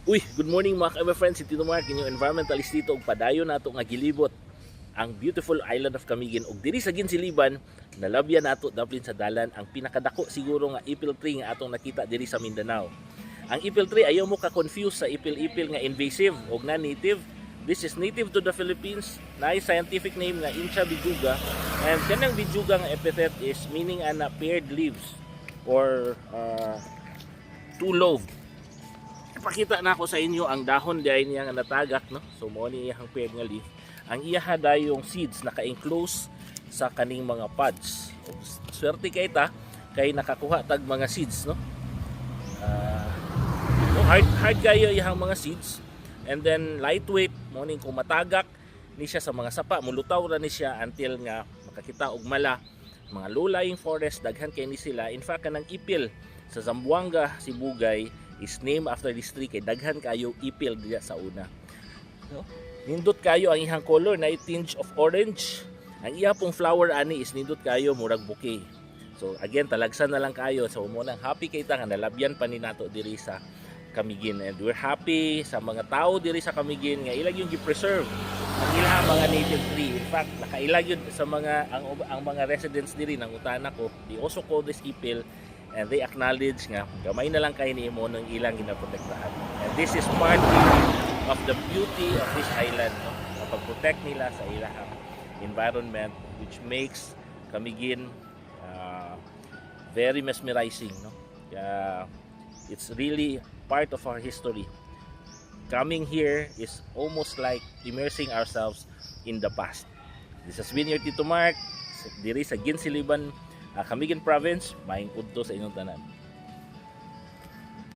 Uy, good morning mga ka-friends, si Tito Mark, inyong environmentalist dito ug padayon nato nga gilibot ang beautiful island of Camiguin ug diri sa Ginsiliban nalabyan nato daplin sa dalan ang pinakadako siguro nga ipil tree nga atong nakita diri sa Mindanao. Ang ipil tree ayaw mo ka-confuse sa ipil-ipil nga invasive ug non-native. This is native to the Philippines. Naay scientific name nga Incha bijuga, and kanang bijuga nga epithet is meaning ana paired leaves or two-lobed. Ipakita na ako sa inyo ang dahon dahil niya nga natagak, no? So mo ni iyang paired nga leaf. Ang iyaha dayong seeds naka-enclose sa kaning mga pods. Swerte kay ta kay nakakuha tag mga seeds, no? Hard kayo iyang mga seeds, and then lightweight mo ning kung matagak ni siya sa mga sapa, mulutaw ra ni siya until nga makakita og mala. Mga low-lying forest daghan kay ni sila. In fact kanang ipil sa Zamboanga, Sibugay is named after this tree kay daghan kayo ipil diya sa una. No? Nindot kayo ang ihang color na tinge of orange. Ang iya pong flower ani is nindot kayo murag bouquet. So again talagsan na lang kayo. So mo nang happy kay ta nga nalabyan pa ni nato diri sa Camiguin, and we're happy sa mga tao diri sa Camiguin nga ilag yung gi-preserve ang ilang mga native tree. In fact nakailag yun sa mga ang mga residents diri nang utana ko. They also call this ipil, and they acknowledge nga gamay na lang kay niimo ng ilang ginaprotektahan. And this is part of the beauty of this island, no? Pag-protect nila sa ilang environment, which makes Camiguin very mesmerizing, no? It's really part of our history. Coming here is almost like immersing ourselves in the past. This has been your Tito Mark diri sa Ginsiliban, Camiguin Province. Maayong udto sa inyong tanan.